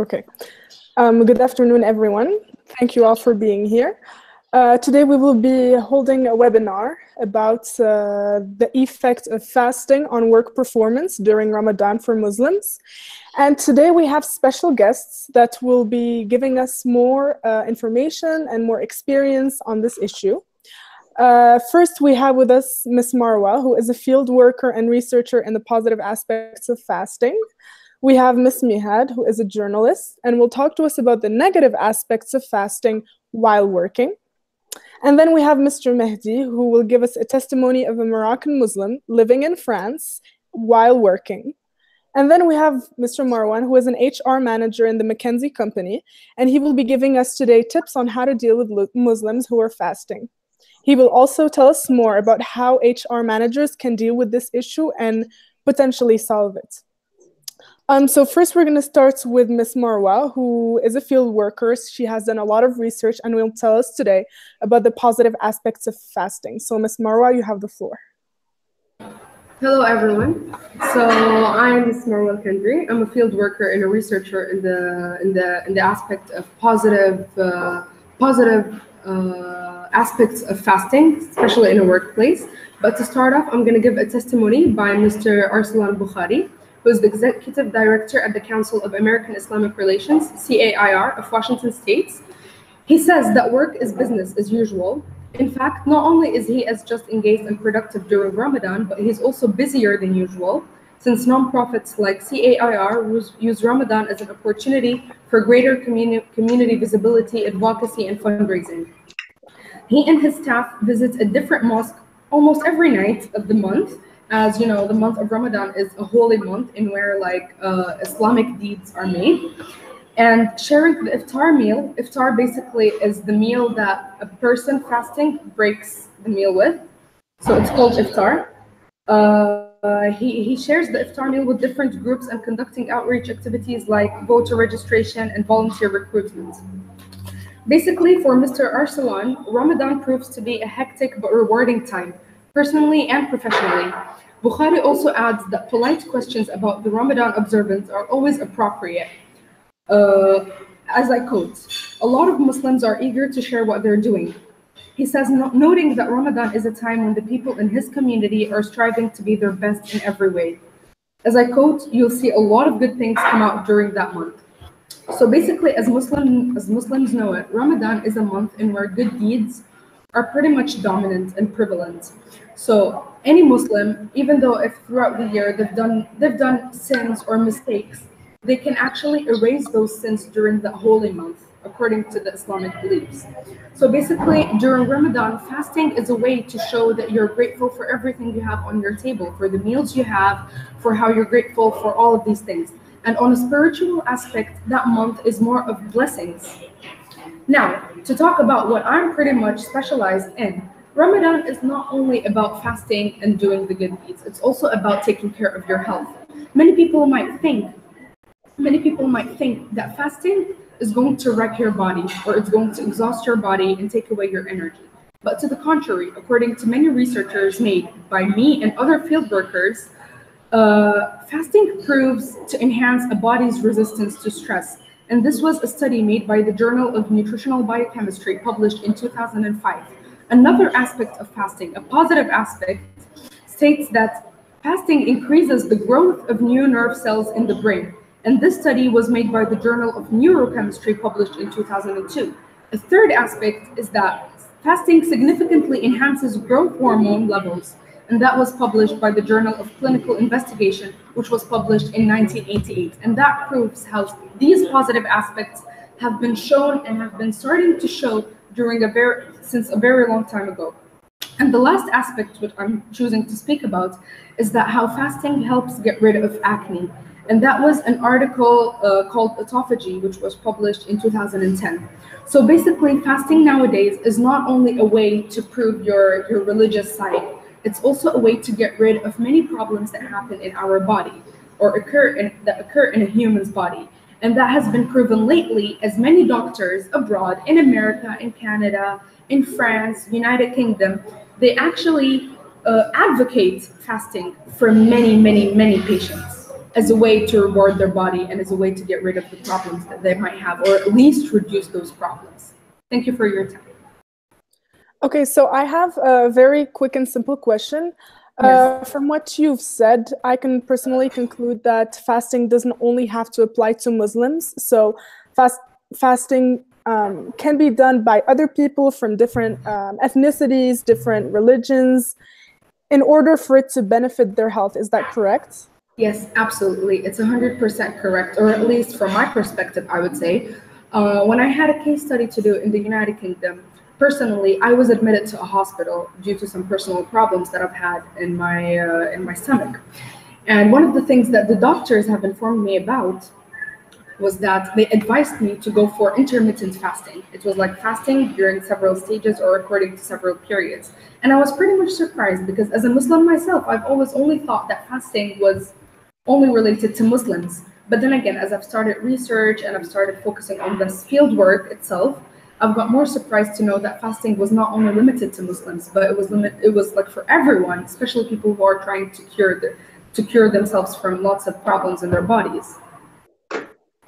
Okay. Good afternoon, everyone. Thank you all for being here. Today we will be holding a webinar about the effect of fasting on work performance during Ramadan for Muslims. And today we have special guests that will be giving us more information and more experience on this issue. First, we have with us Ms. Marwa, who is a field worker and researcher in the positive aspects of fasting. We have Ms. Mihad, who is a journalist, and will talk to us about the negative aspects of fasting while working. And then we have Mr. Mehdi, who will give us a testimony of a Moroccan Muslim living in France while working. And then we have Mr. Marwan, who is an HR manager in the McKinsey company, and he will be giving us today tips on how to deal with Muslims who are fasting. He will also tell us more about how HR managers can deal with this issue and potentially solve it. So first we're going to start with Ms. Marwa, who is a field worker. She has done a lot of research and will tell us today about the positive aspects of fasting. So Ms. Marwa, you have the floor. Hello, everyone. So I'm Ms. Marwa Kendri. I'm a field worker and a researcher in the aspect of positive aspects of fasting, especially in a workplace. But to start off, I'm going to give a testimony by Mr. Arslan Bukhari, who is the Executive Director at the Council of American Islamic Relations, CAIR, of Washington State. He says that work is business as usual. In fact, not only is he as just engaged and productive during Ramadan, but he's also busier than usual, since nonprofits like CAIR use Ramadan as an opportunity for greater community visibility, advocacy, and fundraising. He and his staff visit a different mosque almost every night of the month. As you know, the month of Ramadan is a holy month in where Islamic deeds are made. And sharing the iftar meal, iftar basically is the meal that a person fasting breaks the meal with. So it's called iftar. He shares the iftar meal with different groups and conducting outreach activities like voter registration and volunteer recruitment. Basically, for Mr. Arslan, Ramadan proves to be a hectic but rewarding time, personally and professionally. Bukhari also adds that polite questions about the Ramadan observance are always appropriate. As I quote, "A lot of Muslims are eager to share what they're doing." He says, noting that Ramadan is a time when the people in his community are striving to be their best in every way. As I quote, "You'll see a lot of good things come out during that month." So basically, as Muslims know it, Ramadan is a month in where good deeds are pretty much dominant and prevalent. So any Muslim, even though if throughout the year they've done sins or mistakes, they can actually erase those sins during the holy month, according to the Islamic beliefs. So basically, during Ramadan, fasting is a way to show that you're grateful for everything you have on your table, for the meals you have, for how you're grateful for all of these things. And on a spiritual aspect, that month is more of blessings. Now, to talk about what I'm pretty much specialized in, Ramadan is not only about fasting and doing the good deeds, it's also about taking care of your health. Many people might think that fasting is going to wreck your body or it's going to exhaust your body and take away your energy. But to the contrary, according to many researchers made by me and other field workers, fasting proves to enhance a body's resistance to stress. And this was a study made by the Journal of Nutritional Biochemistry published in 2005. Another aspect of fasting, a positive aspect, states that fasting increases the growth of new nerve cells in the brain. And this study was made by the Journal of Neurochemistry published in 2002. A third aspect is that fasting significantly enhances growth hormone levels, and that was published by the Journal of Clinical Investigation, which was published in 1988. And that proves how these positive aspects have been shown and have been starting to show since a very long time ago. And the last aspect which I'm choosing to speak about is that how fasting helps get rid of acne. And that was an article called Autophagy, which was published in 2010. So basically, fasting nowadays is not only a way to prove your religious side, it's also a way to get rid of many problems that happen in our body or that occur in a human's body. And that has been proven lately, as many doctors abroad, in America, in Canada, in France, United Kingdom, they actually advocate fasting for many patients. as a way to reward their body and as a way to get rid of the problems that they might have, or at least reduce those problems. Thank you for your time. Okay, so I have a very quick and simple question. Yes. From what you've said, I can personally conclude that fasting doesn't only have to apply to Muslims. So fasting can be done by other people from different ethnicities, different religions, in order for it to benefit their health. Is that correct? Yes, absolutely. It's 100% correct, or at least from my perspective, I would say. When I had a case study to do in the United Kingdom, personally, I was admitted to a hospital due to some personal problems that I've had in my stomach. And one of the things that the doctors have informed me about was that they advised me to go for intermittent fasting. It was like fasting during several stages or according to several periods. And I was pretty much surprised because as a Muslim myself, I've always only thought that fasting was only related to Muslims. But then again, as I've started research and I've started focusing on this field work itself, I've got more surprised to know that fasting was not only limited to Muslims, but it was like for everyone, especially people who are trying to cure themselves from lots of problems in their bodies.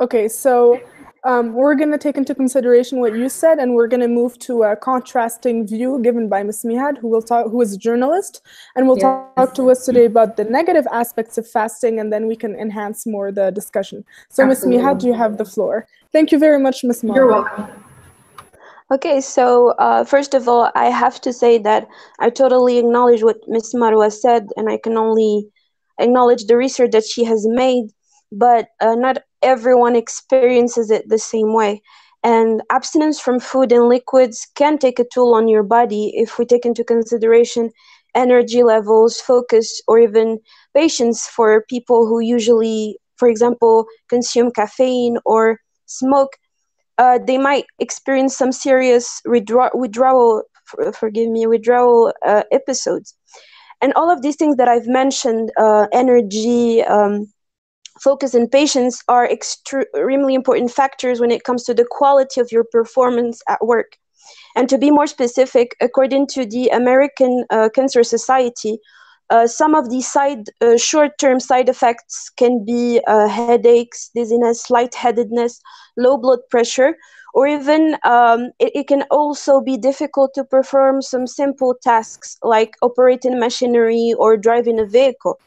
Okay, so we're going to take into consideration what you said, and we're going to move to a contrasting view given by Ms. Mihad, who is a journalist, and will talk to us today about the negative aspects of fasting, and then we can enhance more the discussion. So, Ms. Mihad, you have the floor. Thank you very much, Ms. Mihad. You're welcome. Okay, so first of all, I have to say that I totally acknowledge what Ms. Marwa said, and I can only acknowledge the research that she has made, but not everyone experiences it the same way. And abstinence from food and liquids can take a toll on your body if we take into consideration energy levels, focus, or even patience for people who usually, for example, consume caffeine or smoke. They might experience some serious withdrawal episodes. And all of these things that I've mentioned, energy, focus, and patience, are extremely important factors when it comes to the quality of your performance at work. And to be more specific, according to the American Cancer Society, some of these short-term side effects can be headaches, dizziness, lightheadedness, low blood pressure, or even it can also be difficult to perform some simple tasks like operating machinery or driving a vehicle.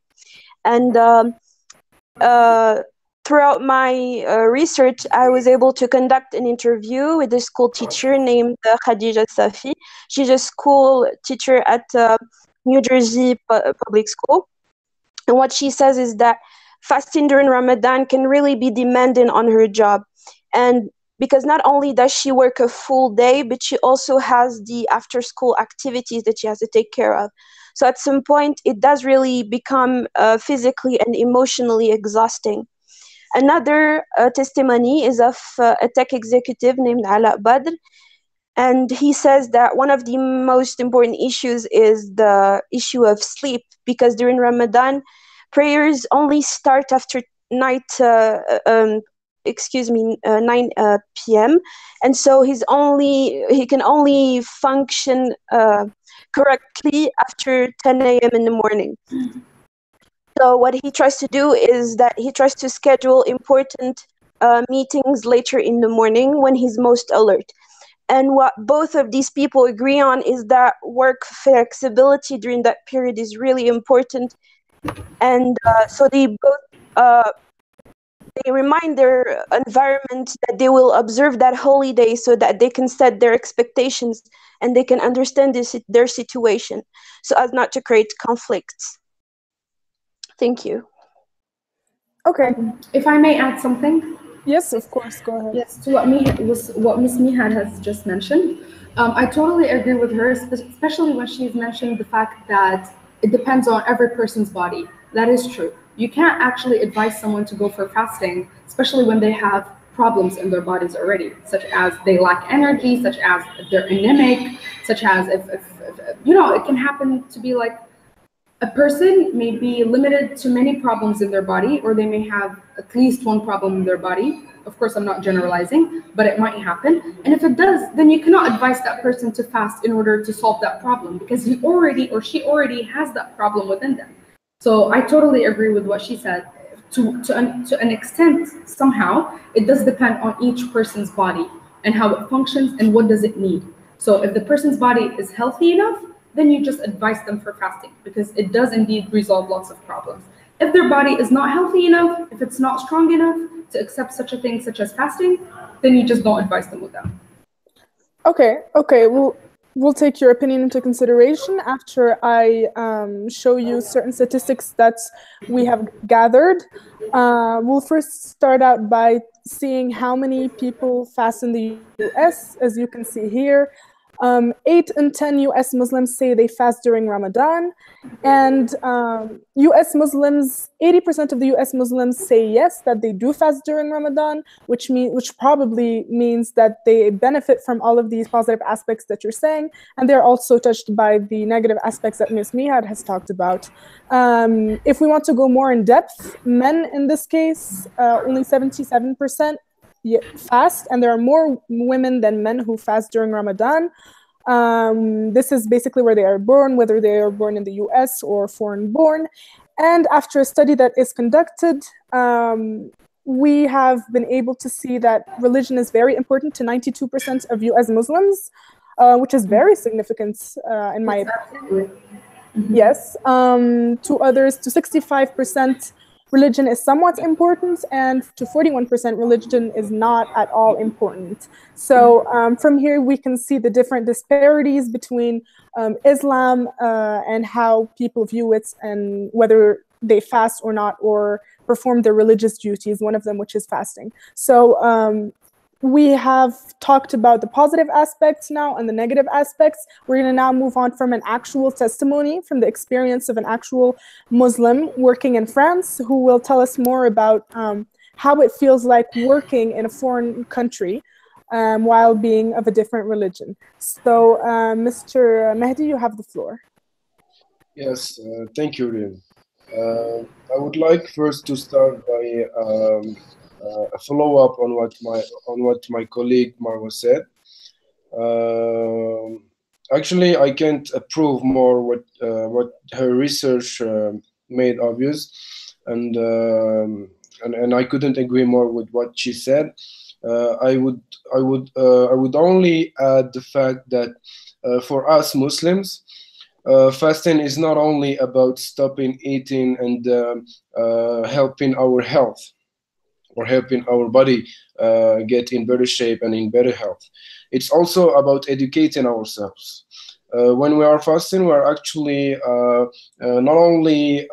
And throughout my research, I was able to conduct an interview with a school teacher named Khadija Safi. She's a school teacher at New Jersey Public School. And what she says is that fasting during Ramadan can really be demanding on her job. And because not only does she work a full day, but she also has the after-school activities that she has to take care of. So at some point, it does really become physically and emotionally exhausting. Another testimony is of a tech executive named Ala Badr. And he says that one of the most important issues is the issue of sleep, because during Ramadan, prayers only start after 9 p.m. And so he can only function correctly after 10 a.m. in the morning. So what he tries to do is that he tries to schedule important meetings later in the morning when he's most alert. And what both of these people agree on is that work flexibility during that period is really important. And so they both they remind their environment that they will observe that holy day so that they can set their expectations and they can understand their situation so as not to create conflicts. Thank you. Okay. If I may add something. Yes, of course, go ahead. Yes, to what Ms. Mihad has just mentioned. I totally agree with her, especially when she's mentioned the fact that it depends on every person's body. That is true. You can't actually advise someone to go for fasting, especially when they have problems in their bodies already, such as they lack energy, such as if they're anemic, such as if it can happen to be like a person may be limited to many problems in their body, or they may have at least one problem in their body. Of course, I'm not generalizing, but it might happen. And if it does, then you cannot advise that person to fast in order to solve that problem, because he already or she already has that problem within them. So I totally agree with what she said. to an extent, somehow, it does depend on each person's body and how it functions and what does it need. So if the person's body is healthy enough, then you just advise them for fasting because it does indeed resolve lots of problems. If their body is not healthy enough, if it's not strong enough to accept such a thing such as fasting, then you just don't advise them with that. Okay. We'll take your opinion into consideration after I show you certain statistics that we have gathered. We'll first start out by seeing how many people fast in the US. As you can see here, 8 in 10 US Muslims say they fast during Ramadan, and US Muslims, 80% of the US Muslims say yes, that they do fast during Ramadan, which probably means that they benefit from all of these positive aspects that you're saying, and they're also touched by the negative aspects that Ms. Mihad has talked about. If we want to go more in depth, men in this case, only 77% fast, and there are more women than men who fast during Ramadan. This is basically where they are born, whether they are born in the US or foreign born. And after a study that is conducted, we have been able to see that religion is very important to 92% of US Muslims, which is very significant in my opinion. Yes. To others, to 65%, religion is somewhat important, and to 41%, religion is not at all important. So from here, we can see the different disparities between Islam and how people view it, and whether they fast or not, or perform their religious duties, one of them which is fasting. So we have talked about the positive aspects now and the negative aspects. We're going to now move on from an actual testimony, from the experience of an actual Muslim working in France, who will tell us more about how it feels like working in a foreign country while being of a different religion. So, Mr. Mehdi, you have the floor. Yes, thank you, Rian. I would like first to start by a follow-up on what my colleague Marwa said. Actually, I can't approve more what her research made obvious, and I couldn't agree more with what she said. I would only add the fact that for us Muslims, fasting is not only about stopping eating and helping our health, or helping our body get in better shape and in better health. It's also about educating ourselves. When we are fasting, we are actually not only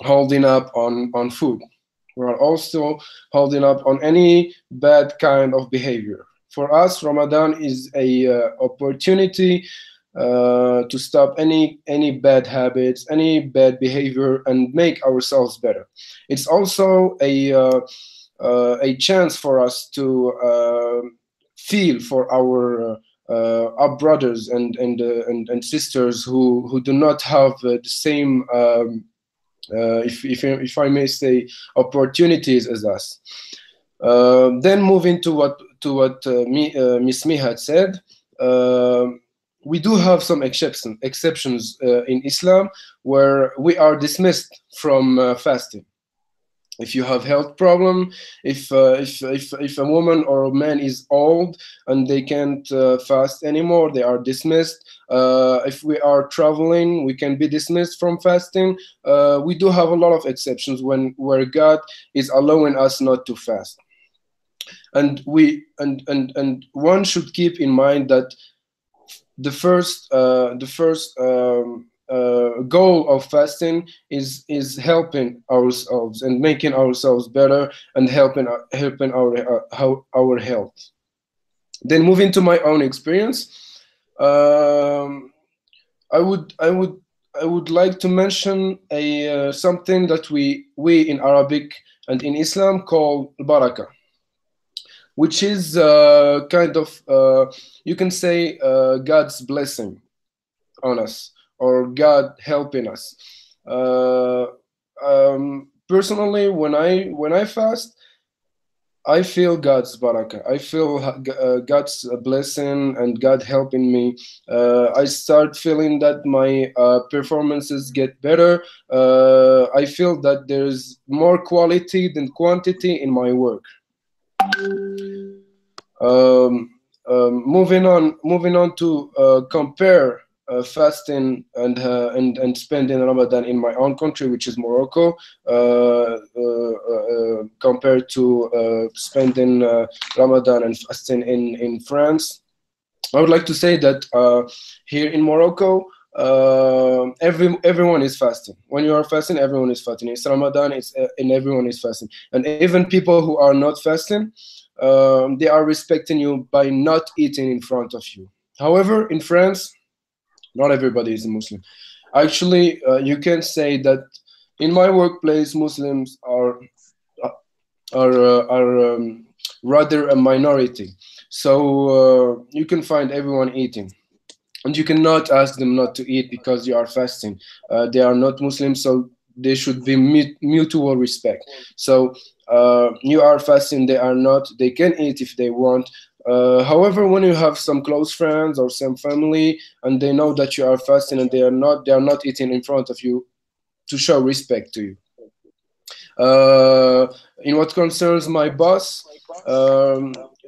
holding up on food, we are also holding up on any bad kind of behavior. For us, Ramadan is a opportunity to stop any bad habits, any bad behavior, and make ourselves better. It's also a chance for us to feel for our brothers and sisters who do not have the same, if I may say, opportunities as us. Then moving to what Miss Mihad said. We do have some exceptions in Islam where we are dismissed from fasting. If you have health problem, if a woman or a man is old and they can't fast anymore, they are dismissed. If we are traveling, we can be dismissed from fasting. We do have a lot of exceptions where God is allowing us not to fast. And one should keep in mind that the first goal of fasting is helping ourselves and making ourselves better and helping our health. Then moving to my own experience, I would like to mention something that we in Arabic and in Islam call barakah, which is kind of, you can say, God's blessing on us, or God helping us. Personally, when I fast, I feel God's barakah. I feel God's blessing and God helping me. I start feeling that my performances get better. I feel that there's more quality than quantity in my work. Moving on to compare fasting and spending Ramadan in my own country, which is Morocco, compared to spending Ramadan and fasting in France. I would like to say that here in Morocco, everyone is fasting. When you are fasting, everyone is fasting. It's Ramadan, and everyone is fasting. And even people who are not fasting, they are respecting you by not eating in front of you. However, in France, not everybody is a Muslim. Actually, you can say that in my workplace, Muslims are rather a minority. So you can find everyone eating. And you cannot ask them not to eat because you are fasting. They are not Muslims, so there should be mutual respect. So you are fasting, they are not. They can eat if they want. However, when you have some close friends or some family, and they know that you are fasting and they are not eating in front of you, to show respect to you. In what concerns my boss,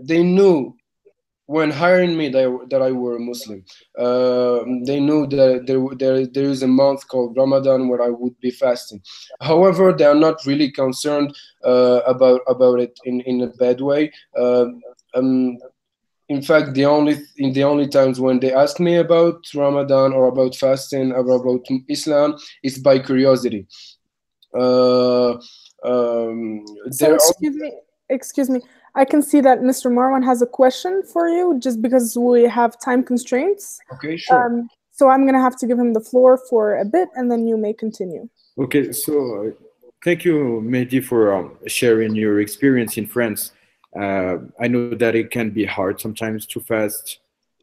they knew when hiring me that I were a Muslim. They knew that there is a month called Ramadan where I would be fasting. However, they are not really concerned about it in a bad way. In fact, the only times when they ask me about Ramadan or about fasting or about Islam is by curiosity. So excuse me. I can see that Mr. Marwan has a question for you, just because we have time constraints. Okay, sure. So I'm gonna have to give him the floor for a bit, and then you may continue. Okay, so thank you, Mehdi, for sharing your experience in France. I know that it can be hard sometimes to fast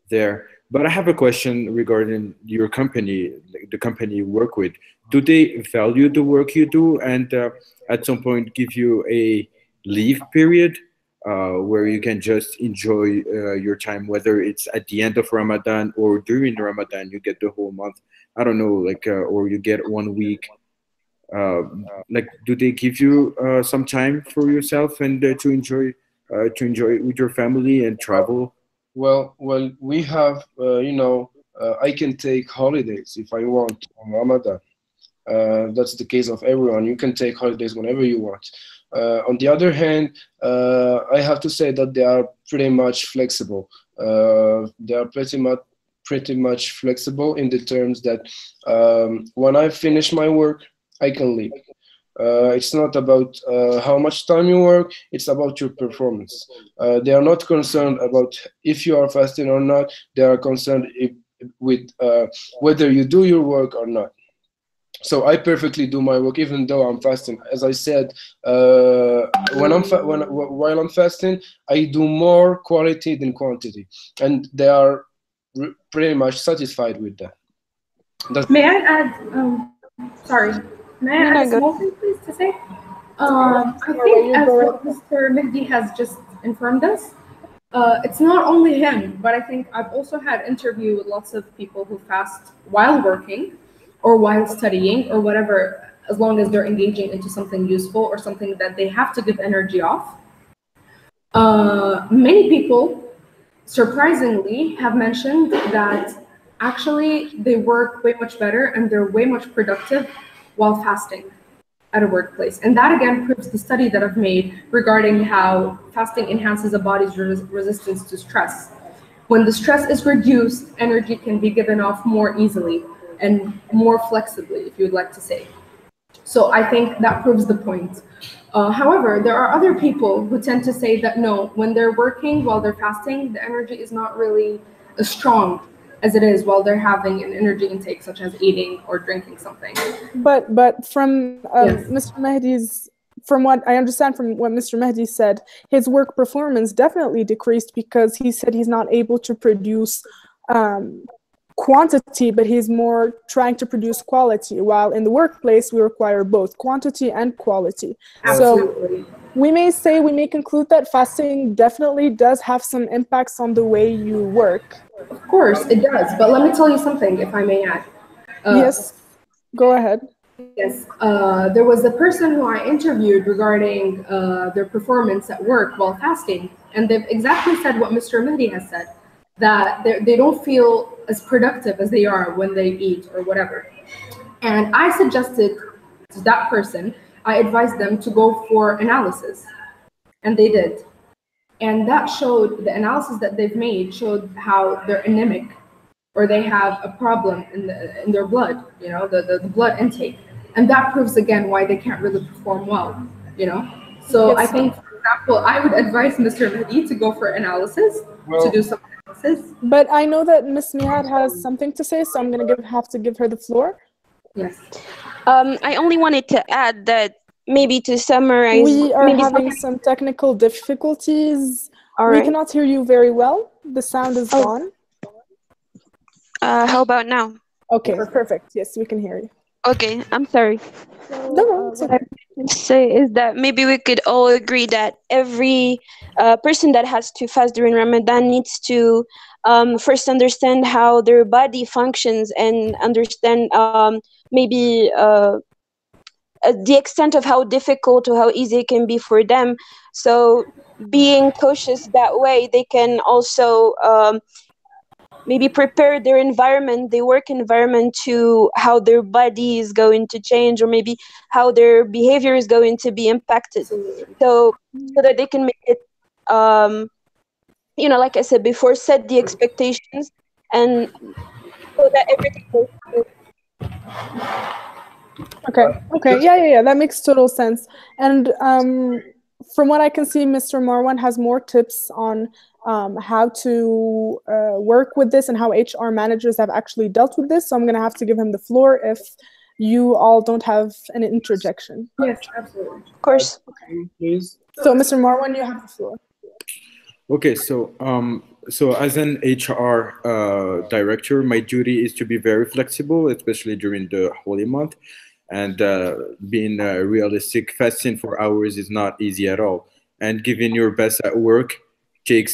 there, but I have a question regarding your company, the company you work with. Do they value the work you do, and at some point give you a leave period where you can just enjoy your time, whether it's at the end of Ramadan or during Ramadan, you get the whole month? I don't know, like, or you get 1 week. Like, do they give you some time for yourself and to enjoy with your family and travel? Well, we have, I can take holidays if I want on Ramadan. That's the case of everyone. You can take holidays whenever you want. On the other hand, I have to say that they are pretty much flexible. They are pretty much flexible in the terms that when I finish my work, I can leave. It's not about how much time you work, it's about your performance. They are not concerned about if you are fasting or not. They are concerned with whether you do your work or not. So I perfectly do my work even though I'm fasting. As I said, while I'm fasting, I do more quality than quantity, and they are pretty much satisfied with that. May I add? Sorry. May I add a small thing, please, to say? I think, as what Mr. Mehdi has just informed us, it's not only him, but I think I've also had interview with lots of people who fast while working or while studying or whatever, as long as they're engaging into something useful or something that they have to give energy off. Many people, surprisingly, have mentioned that actually they work way much better and they're way much productive while fasting at a workplace. And that again proves the study that I've made regarding how fasting enhances a body's resistance to stress. When the stress is reduced, energy can be given off more easily and more flexibly, if you would like to say. So I think that proves the point. However, there are other people who tend to say that no, when they're working while they're fasting, the energy is not really as strong as it is while they're having an energy intake, such as eating or drinking something. But from Yes. Mr. Mehdi's, from what I understand from what Mr. Mehdi said, his work performance definitely decreased because he said he's not able to produce quantity, but he's more trying to produce quality, while in the workplace we require both quantity and quality. Absolutely. So we may conclude that fasting definitely does have some impacts on the way you work. Of course, it does. But let me tell you something, if I may add. Yes, go ahead. Yes, there was a person who I interviewed regarding their performance at work while fasting, and they've exactly said what Mr. Mehdi has said, that they don't feel as productive as they are when they eat or whatever. And I suggested to that person, I advised them to go for analysis, and they did. And that showed, the analysis that they've made showed how they're anemic, or they have a problem in their blood, you know, the blood intake. And that proves again why they can't really perform well, you know. So Yes. I think, for example, I would advise Mr. Mehdi to go for analysis, to do some analysis. But I know that Ms. Mihad has something to say, so I'm going to have to give her the floor. Yes. I only wanted to add that maybe to summarize, We are maybe having some technical difficulties. All We right. cannot hear you very well. The sound is gone. How about now? Okay, perfect. Yes, we can hear you. Okay, I'm sorry. No, it's What okay. I can say is that maybe we could all agree that every person that has to fast during Ramadan needs to first understand how their body functions and understand maybe the extent of how difficult or how easy it can be for them. So being cautious that way, they can also maybe prepare their environment, their work environment, to how their body is going to change, or maybe how their behavior is going to be impacted. So that they can make it, like I said before, set the expectations, and so that everything goes smooth. Okay. Yeah. That makes total sense. And from what I can see, Mr. Marwan has more tips on how to work with this and how HR managers have actually dealt with this. So I'm going to have to give him the floor if you all don't have an interjection. Yes, absolutely. Of course. Please. So, Mr. Marwan, you have the floor. Okay, so as an HR director, my duty is to be very flexible, especially during the holy month. And being realistic, fasting for hours is not easy at all. And giving your best at work takes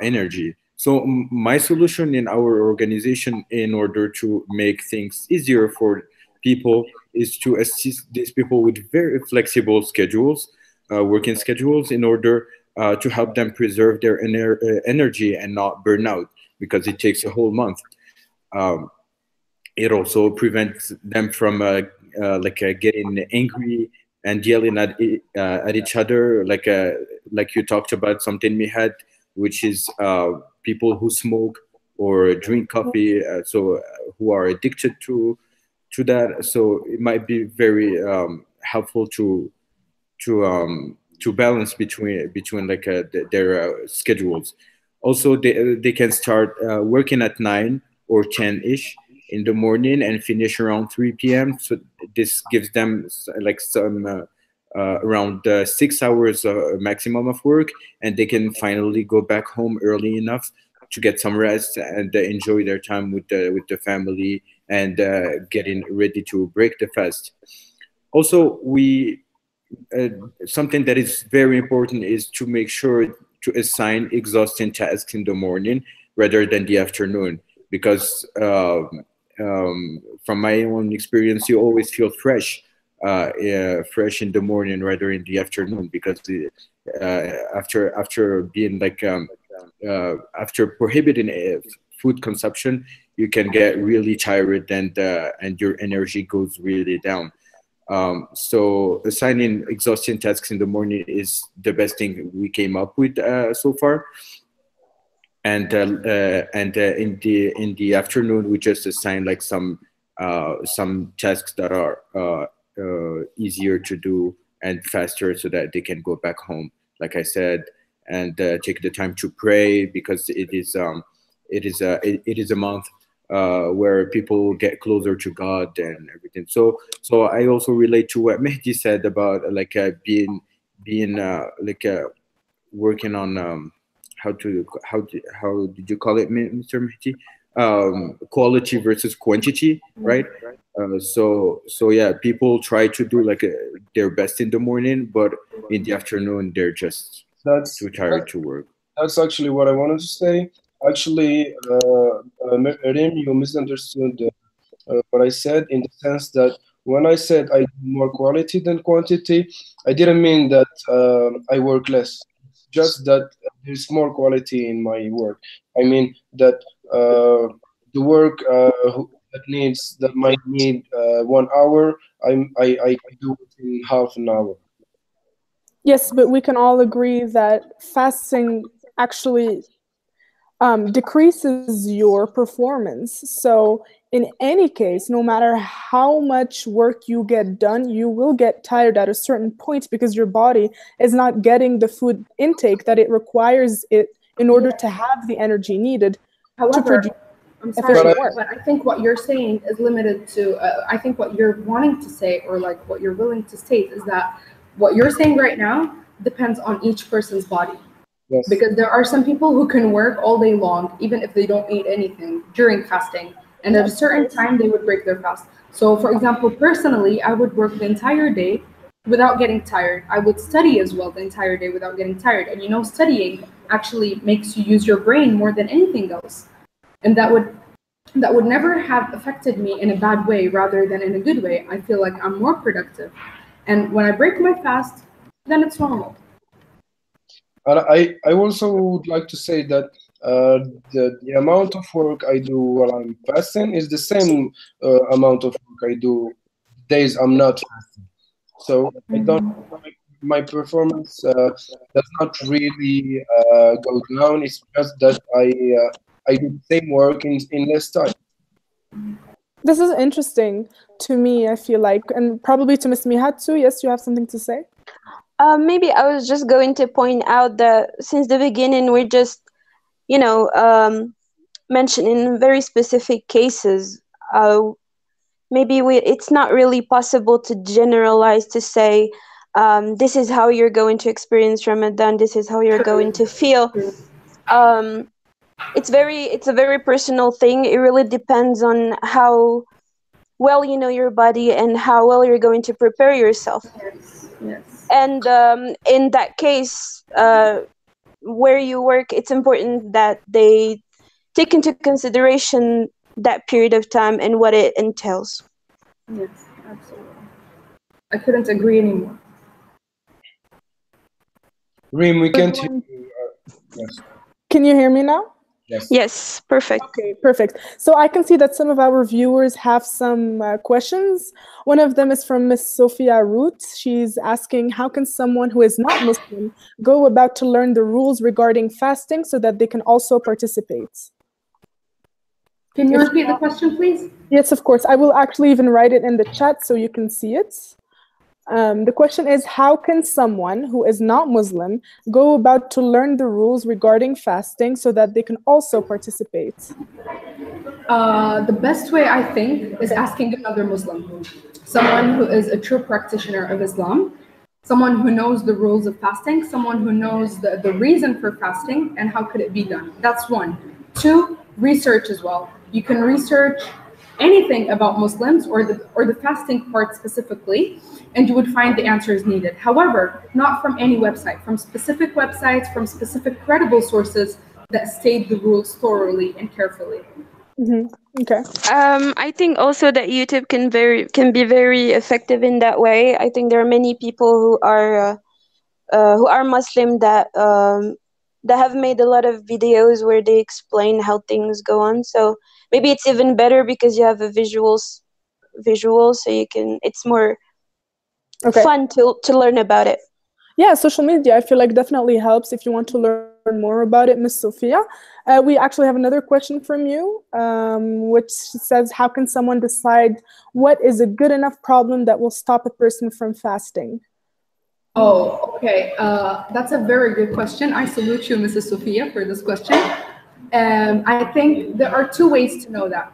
energy. So my solution in our organization, in order to make things easier for people, is to assist these people with very flexible schedules, working schedules, in order to help them preserve their energy and not burn out, because it takes a whole month. It also prevents them from getting angry and yelling at each other, like you talked about something we had, which is people who smoke or drink coffee, who are addicted to that. So it might be very helpful to balance between their schedules. Also, they can start working at 9 or 10-ish in the morning and finish around 3 p.m. So this gives them around 6 hours maximum of work, and they can finally go back home early enough to get some rest and enjoy their time with the family, and getting ready to break the fast. Also, something that is very important is to make sure to assign exhausting tasks in the morning rather than the afternoon, because from my own experience, you always feel fresh in the morning rather in the afternoon, because after being after prohibiting food consumption, you can get really tired, and your energy goes really down. So assigning exhausting tasks in the morning is the best thing we came up with so far. And in the afternoon, we just assign some tasks that are easier to do and faster, so that they can go back home, like I said, and take the time to pray, because it is a month where people get closer to God and everything. So I also relate to what Mehdi said about being working on how did you call it, Mr. Mehdi? quality versus quantity, right? So yeah, people try to do like their best in the morning, but in the afternoon they're just That's too tired to work. that's actually what I wanted to say. Actually, Rim, you misunderstood what I said, in the sense that when I said I do more quality than quantity, I didn't mean that I work less. Just that there's more quality in my work. I mean that the work that might need 1 hour, I do it in half an hour. Yes, but we can all agree that fasting actually decreases your performance. So, in any case, no matter how much work you get done, you will get tired at a certain point because your body is not getting the food intake that it requires it in order to have the energy needed to However, produce I'm sorry, efficient work. but I think what you're saying is limited to. I think what you're wanting to say, or like what you're willing to state, is that what you're saying right now depends on each person's body. Yes. Because there are some people who can work all day long, even if they don't eat anything during fasting. And at a certain time, they would break their fast. So, for example, personally, I would work the entire day without getting tired. I would study as well the entire day without getting tired. And you know, studying actually makes you use your brain more than anything else. And that would never have affected me in a bad way rather than in a good way. I feel like I'm more productive. And when I break my fast, then it's normal. And I also would like to say that the amount of work I do while I'm fasting is the same amount of work I do days I'm not fasting. So I don't my performance does not really go down. It's just that I do the same work in less time. This is interesting to me, I feel like, and probably to Ms. Mihatsu. Yes, you have something to say? Maybe I was just going to point out that since the beginning, we're just, mentioning very specific cases. Maybe it's not really possible to generalize to say, this is how you're going to experience Ramadan, this is how you're going to feel. It's a very personal thing. It really depends on how well you know your body and how well you're going to prepare yourself. Yes. And in that case, where you work, it's important that they take into consideration that period of time and what it entails. Yes, absolutely. I couldn't agree anymore. Reem, we can't hear you. Yes. Can you hear me now? Yes. Yes, perfect. Okay, perfect. So I can see that some of our viewers have some questions. One of them is from Miss Sophia Root. She's asking, how can someone who is not Muslim go about to learn the rules regarding fasting so that they can also participate? Can you repeat the question, please? Yes, of course. I will actually even write it in the chat so you can see it. The question is, how can someone who is not Muslim go about to learn the rules regarding fasting so that they can also participate? The best way, I think, is asking another Muslim, someone who is a true practitioner of Islam, someone who knows the rules of fasting, someone who knows the reason for fasting and how could it be done. That's one. Two, research as well. You can research anything about Muslims or the fasting part specifically, and you would find the answers needed. However, not from any website, from specific websites, from specific credible sources that state the rules thoroughly and carefully. Okay. I think also that YouTube can be very effective in that way. I think there are many people who are Muslim that have made a lot of videos where they explain how things go on. So maybe it's even better because you have a visual, so you can. It's more fun to learn about it. Yeah, social media, I feel like definitely helps if you want to learn more about it, Miss Sophia. We actually have another question from you, which says, how can someone decide what is a good enough problem that will stop a person from fasting? Oh, okay. That's a very good question. I salute you, Mrs. Sophia, for this question. I think there are two ways to know that.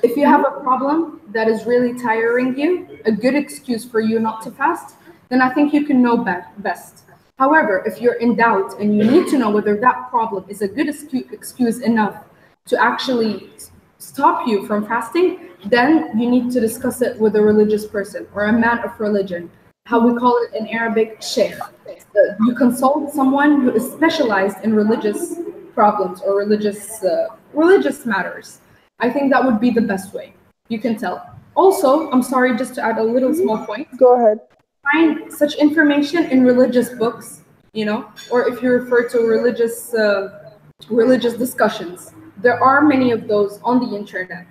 If you have a problem that is really tiring you, a good excuse for you not to fast, then I think you can know best. However, if you're in doubt and you need to know whether that problem is a good excuse enough to actually stop you from fasting, then you need to discuss it with a religious person or a man of religion. How we call it in Arabic, sheikh. You consult someone who is specialized in religious problems or religious matters. I think that would be the best way. You can tell. Also, I'm sorry, just to add a little small point. Go ahead. Find such information in religious books, you know, or if you refer to religious discussions. There are many of those on the internet.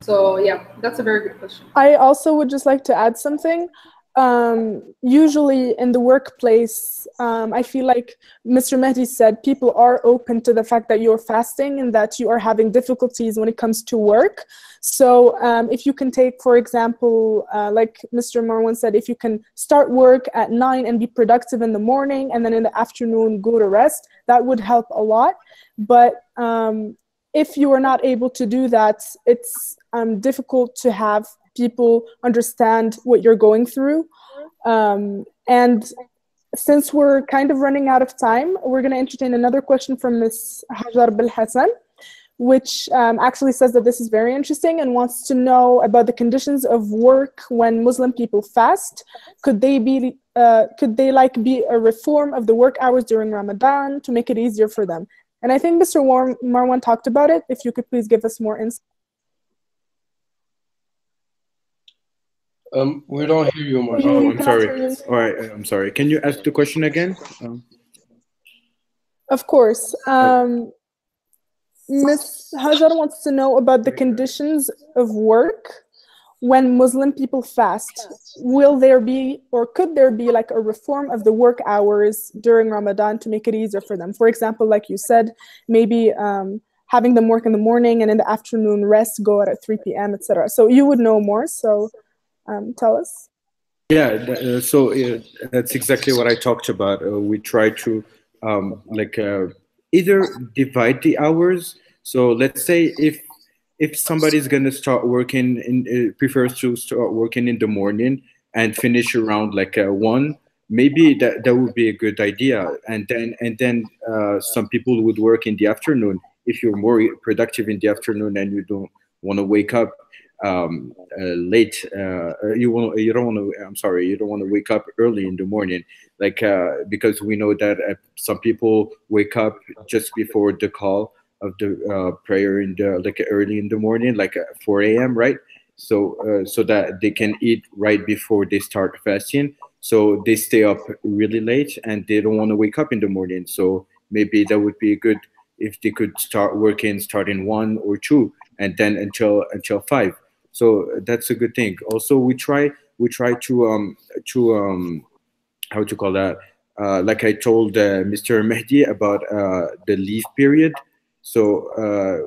So yeah, that's a very good question. I also would just like to add something. Usually in the workplace, I feel like Mr. Mehdi said people are open to the fact that you're fasting and that you are having difficulties when it comes to work. So if you can take, for example, like Mr. Marwan said, if you can start work at 9 and be productive in the morning and then in the afternoon go to rest, that would help a lot. But if you are not able to do that, it's difficult to have people understand what you're going through. And since we're kind of running out of time, we're going to entertain another question from Ms. Hajar Belhassan, which actually says that this is very interesting and wants to know about the conditions of work when Muslim people fast. Could they be a reform of the work hours during Ramadan to make it easier for them? And I think Mr. Marwan talked about it. If you could please give us more insight. We don't hear you much. Oh, I'm sorry. All right, I'm sorry. Can you ask the question again? Of course. Ms. Hajar wants to know about the conditions of work when Muslim people fast. Will there be, or could there be, like a reform of the work hours during Ramadan to make it easier for them? For example, like you said, maybe having them work in the morning and in the afternoon rest, go out at 3 p.m., etc. So you would know more, so tell us. Yeah, so that's exactly what I talked about. We try to either divide the hours. So let's say if somebody's gonna start working prefers to start working in the morning and finish around like 1, maybe that would be a good idea. And then some people would work in the afternoon. If you're more productive in the afternoon and you don't want to wake up late, you don't want to wake up early in the morning, like because we know that some people wake up just before the call of the prayer in the early in the morning, like at 4 a.m., right? So that they can eat right before they start fasting. So they stay up really late and they don't want to wake up in the morning. So maybe that would be good if they could start working starting 1 or 2 and then until 5. So that's a good thing. Also, we try to how to call that? Like I told Mr. Mehdi about the leave period. So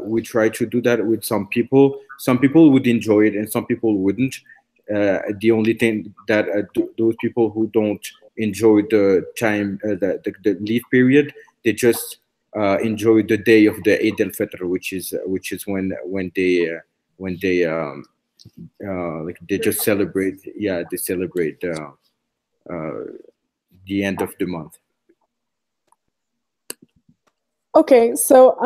we try to do that with some people. Some people would enjoy it and some people wouldn't. The only thing that those people who don't enjoy the time, the leave period, they just enjoy the day of the Eid al-Fitr, which is when they like they just celebrate. Yeah, they celebrate the end of the month. Okay, so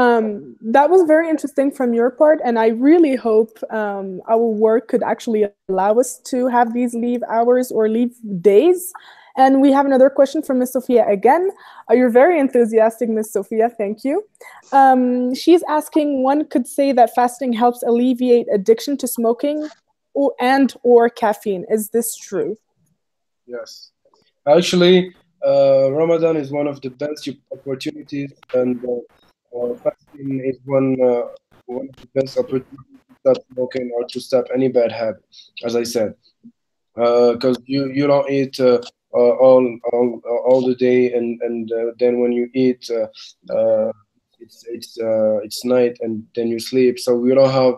that was very interesting from your part, and I really hope our work could actually allow us to have these leave hours or leave days. And we have another question from Ms. Sophia again. You're very enthusiastic, Ms. Sophia, thank you. She's asking, one could say that fasting helps alleviate addiction to smoking or caffeine. Is this true? Yes. Actually, Ramadan is one of the best opportunities, and fasting is one of the best opportunities to stop smoking or to stop any bad habit, as I said, because you don't eat all the day, and then when you eat, it's night, and then you sleep, so you don't have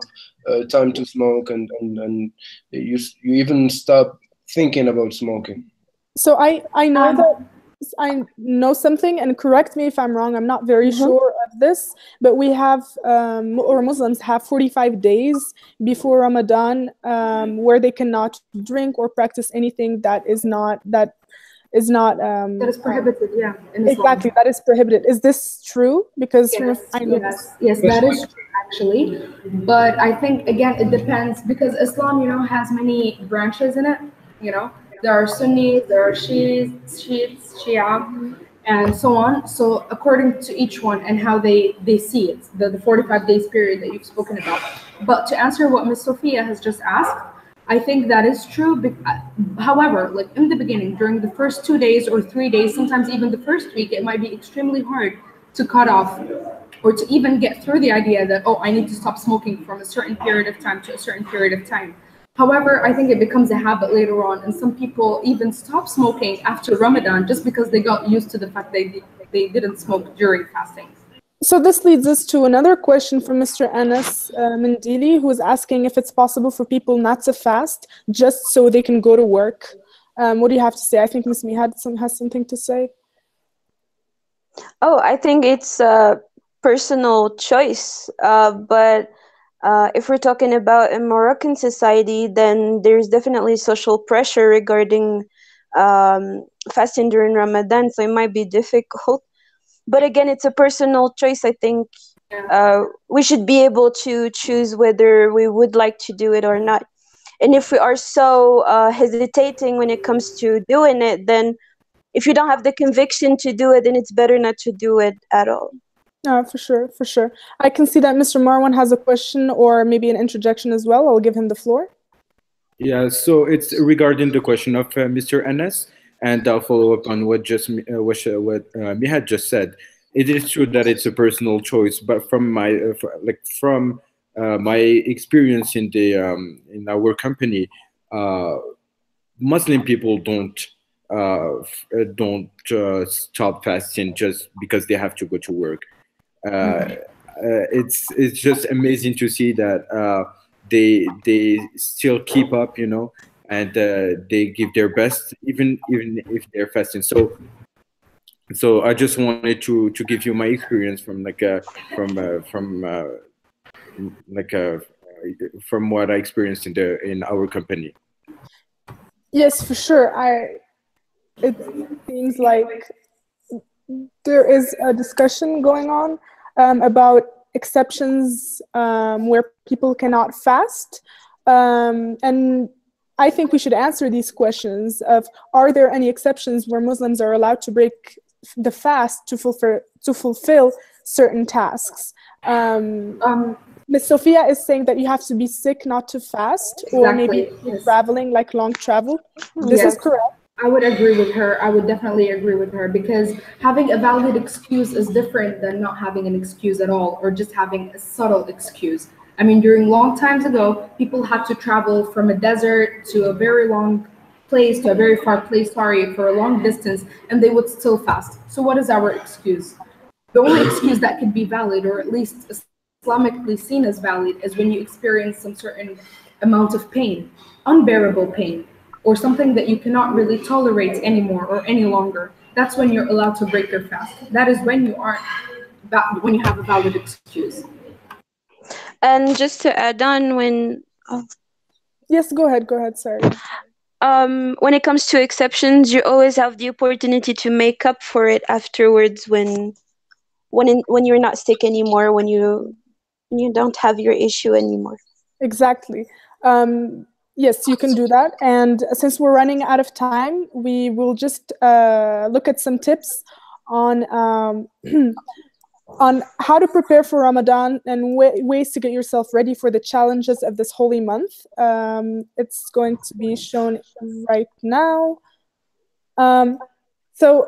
time to smoke, and you even stop thinking about smoking. So I know that I know something, and correct me if I'm wrong, I'm not very sure of this, but we have, or Muslims have 45 days before Ramadan where they cannot drink or practice anything that is not, that is not that is prohibited, yeah, in Islam. exactly, that is prohibited. Is this true? Because Yes, that is true actually. But I think again it depends because Islam, has many branches in it. There are Sunnis, there are Shiites, Shia, and so on. So according to each one and how they see it, the 45 days period that you've spoken about. But to answer what Ms. Sophia has just asked, I think that is true. However, like in the beginning, during the first 2 days or 3 days, sometimes even the first week, it might be extremely hard to cut off or to even get through the idea that, oh, I need to stop smoking from a certain period of time to a certain period of time. However, I think it becomes a habit later on, and some people even stop smoking after Ramadan just because they got used to the fact they didn't smoke during fasting. So this leads us to another question from Mr. Anas Mendili, who is asking if it's possible for people not to fast just so they can go to work. What do you have to say? I think Ms. Mihad has something to say. Oh, I think it's a personal choice. But if we're talking about a Moroccan society, then there's definitely social pressure regarding fasting during Ramadan, so it might be difficult. But again, it's a personal choice. I think we should be able to choose whether we would like to do it or not. And if we are so hesitating when it comes to doing it, then if you don't have the conviction to do it, then it's better not to do it at all. For sure, for sure. I can see that Mr. Marwan has a question or maybe an interjection as well. I'll give him the floor. Yeah, so it's regarding the question of Mr. Anas. And I'll follow up on what Mihad just said. It is true that it's a personal choice, but from my my experience in our company, Muslim people don't stop fasting just because they have to go to work. It's just amazing to see that they still keep up, and they give their best even if they're fasting. So I just wanted to give you my experience from from what I experienced in our company. Yes, for sure. It seems like there is a discussion going on about exceptions where people cannot fast, and I think we should answer these questions of, are there any exceptions where Muslims are allowed to break the fast to fulfill certain tasks? Ms. Sophia is saying that you have to be sick not to fast, or maybe traveling, like long travel. This is correct. I would agree with her. I would definitely agree with her, because having a valid excuse is different than not having an excuse at all, or just having a subtle excuse. I mean, during long times ago, people had to travel from a desert to a very long place, to a very far place, for a long distance, and they would still fast. So what is our excuse? The only excuse that could be valid, or at least Islamically seen as valid, is when you experience some certain amount of pain, unbearable pain, or something that you cannot really tolerate anymore or any longer. That's when you're allowed to break your fast. That is when you have a valid excuse. And just to add on, Yes, go ahead, sorry. When it comes to exceptions, you always have the opportunity to make up for it afterwards when you're not sick anymore, when you don't have your issue anymore. Exactly. Yes, you can do that. And since we're running out of time, we will just look at some tips on on how to prepare for Ramadan and ways to get yourself ready for the challenges of this holy month. It's going to be shown right now. So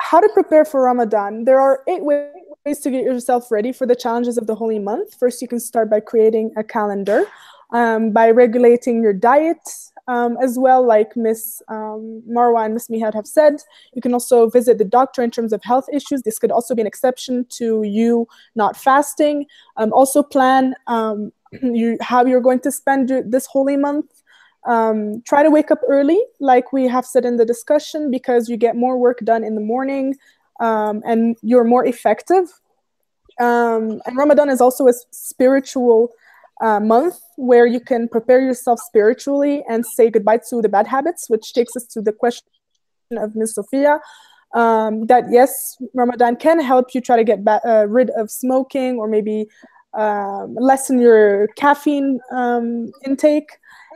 how to prepare for Ramadan. There are 8 ways to get yourself ready for the challenges of the holy month. First, you can start by creating a calendar, by regulating your diet, as well, like Ms. Marwa and Ms. Mihad have said. You can also visit the doctor in terms of health issues. This could also be an exception to you not fasting. Also plan how you're going to spend this holy month. Try to wake up early, like we have said in the discussion, because you get more work done in the morning, and you're more effective. And Ramadan is also a spiritual month where you can prepare yourself spiritually and say goodbye to the bad habits, which takes us to the question of Ms. Sophia, that yes, Ramadan can help you try to get rid of smoking, or maybe lessen your caffeine intake,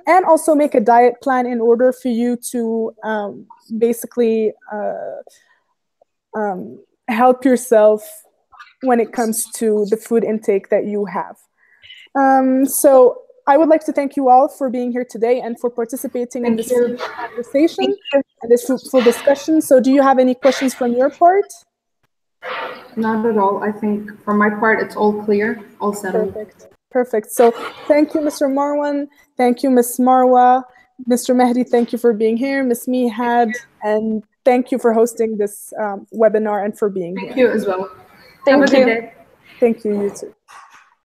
and also make a diet plan in order for you to basically help yourself when it comes to the food intake that you have. So I would like to thank you all for being here today and for participating in this conversation and this fruitful discussion. So do you have any questions from your part? Not at all. I think from my part, it's all clear, all settled. Perfect. So thank you, Mr. Marwan. Thank you, Ms. Marwa. Mr. Mehdi, thank you for being here. Ms. Mihad, and thank you for hosting this webinar and for being here. Thank you as well. Thank you. Have a good day. Thank you, you too.